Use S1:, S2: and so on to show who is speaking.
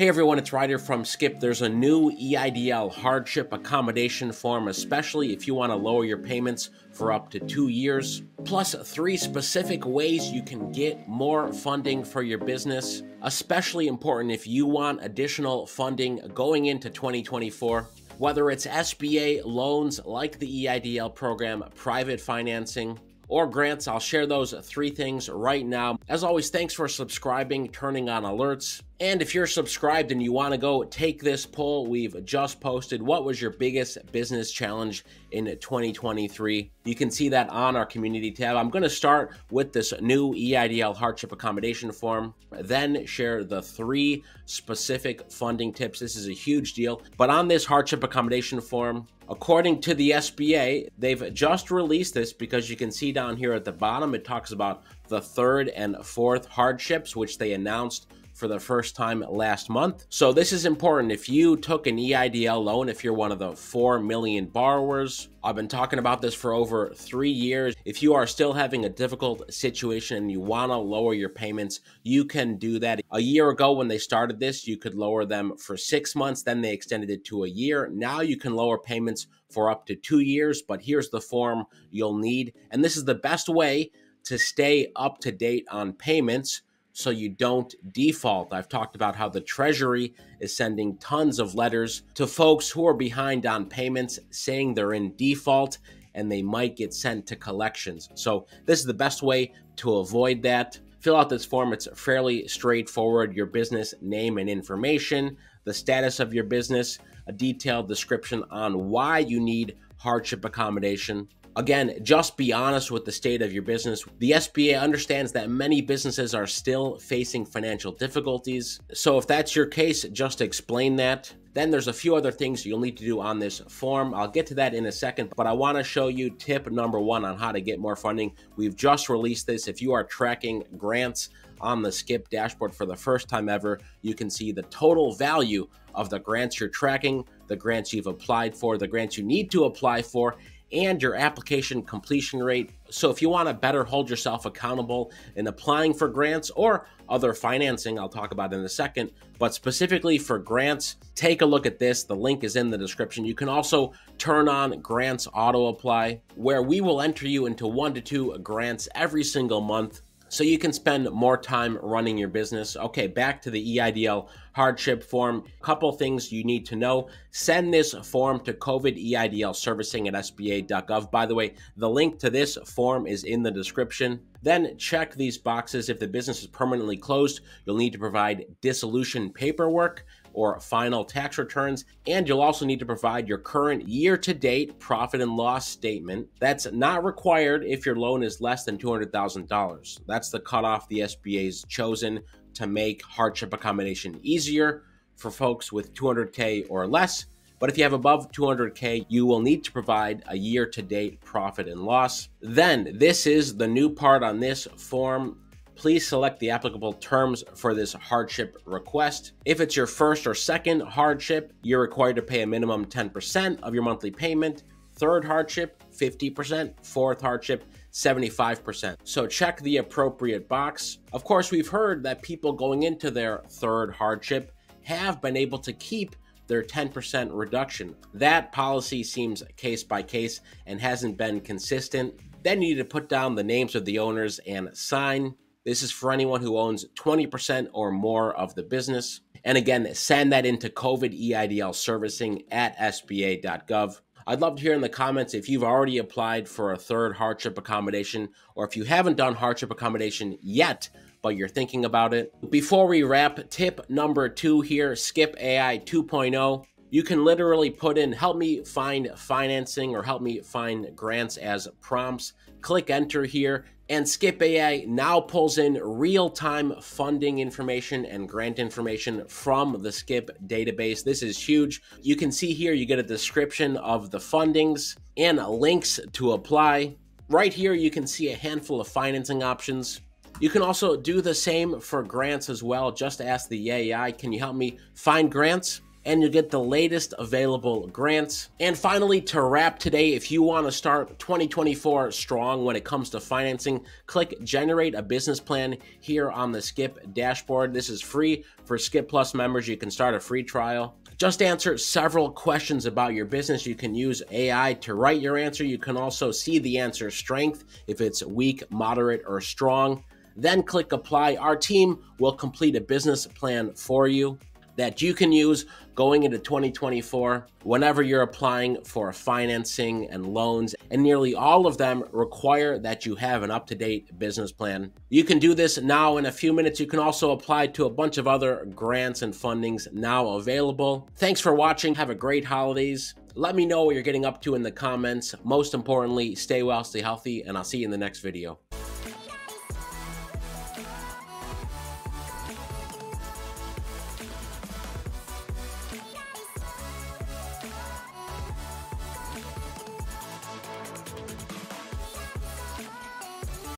S1: Hey everyone, it's Ryder from Skip. There's a new EIDL hardship accommodation form, especially if you want to lower your payments for up to 2 years, plus 3 specific ways you can get more funding for your business, especially important if you want additional funding going into 2024. Whether it's SBA loans like the EIDL program, private financing, or grants, I'll share those 3 things right now. As always, thanks for subscribing, turning on alerts. And if you're subscribed and you want to go take this poll we've just posted, what was your biggest business challenge in 2023? You can see that on our community tab. I'm going to start with this new EIDL hardship accommodation form, then share the 3 specific funding tips. This is a huge deal. But on this hardship accommodation form, according to the SBA, they've just released this because you can see down here at the bottom, it talks about the 3rd and 4th hardships, which they announced for the first time last month. So this is important. If you took an EIDL loan, if you're one of the 4 million borrowers, I've been talking about this for over 3 years. If you are still having a difficult situation and you want to lower your payments, you can do that. A year ago when they started this, you could lower them for 6 months, then they extended it to a year. Now you can lower payments for up to 2 years, but here's the form you'll need. And this is the best way to stay up to date on payments so you don't default. I've talked about how the Treasury is sending tons of letters to folks who are behind on payments saying they're in default and they might get sent to collections. So this is the best way to avoid that. Fill out this form. It's fairly straightforward. Your business name and information, the status of your business, a detailed description on why you need hardship accommodation. Again, just be honest with the state of your business. The SBA understands that many businesses are still facing financial difficulties. So if that's your case, just explain that. Then there's a few other things you'll need to do on this form. I'll get to that in a second, but I want to show you tip number 1 on how to get more funding. We've just released this. If you are tracking grants on the Skip dashboard for the first time ever, you can see the total value of the grants you're tracking, the grants you've applied for, the grants you need to apply for, and your application completion rate. So if you want to better hold yourself accountable in applying for grants or other financing, I'll talk about in a second, but specifically for grants, take a look at this. The link is in the description. You can also turn on grants auto apply, where we will enter you into 1 to 2 grants every single month, so you can spend more time running your business. Okay, back to the EIDL hardship form. A couple things you need to know. Send this form to COVID EIDL servicing at SBA.gov. By the way, the link to this form is in the description. Then check these boxes. If the business is permanently closed, you'll need to provide dissolution paperwork or final tax returns, and you'll also need to provide your current year-to-date profit and loss statement. That's not required if your loan is less than $200,000. That's the cutoff the SBA's chosen to make hardship accommodation easier for folks with 200K or less. But if you have above 200K, you will need to provide a year-to-date profit and loss. Then this is the new part on this form. Please select the applicable terms for this hardship request. If it's your first or second hardship, you're required to pay a minimum 10% of your monthly payment. Third hardship, 50%. Fourth hardship, 75%. So check the appropriate box. Of course, we've heard that people going into their third hardship have been able to keep their 10% reduction. That policy seems case by case and hasn't been consistent. Then you need to put down the names of the owners and sign. This is for anyone who owns 20% or more of the business. And again, send that into COVID EIDL servicing at SBA.gov. I'd love to hear in the comments if you've already applied for a third hardship accommodation, or if you haven't done hardship accommodation yet, but you're thinking about it. Before we wrap, tip number 2 here, Skip AI 2.0. You can literally put in, help me find financing or help me find grants as prompts. Click enter here, and Skip AI now pulls in real-time funding information and grant information from the Skip database. This is huge. You can see here you get a description of the fundings and links to apply. Right here you can see a handful of financing options. You can also do the same for grants as well. Just ask the AI, can you help me find grants? and you get the latest available grants. And finally, to wrap today, if you want to start 2024 strong when it comes to financing, click Generate a Business Plan here on the Skip dashboard. This is free for Skip Plus members. You can start a free trial. Just answer several questions about your business. You can use AI to write your answer. You can also see the answer strength, if it's weak, moderate, or strong. Then click Apply. Our team will complete a business plan for you that you can use going into 2024 whenever you're applying for financing and loans, and nearly all of them require that you have an up-to-date business plan. You can do this now in a few minutes. You can also apply to a bunch of other grants and fundings now available. Thanks for watching. Have a great holidays. Let me know what you're getting up to in the comments. Most importantly, stay well, stay healthy, and I'll see you in the next video.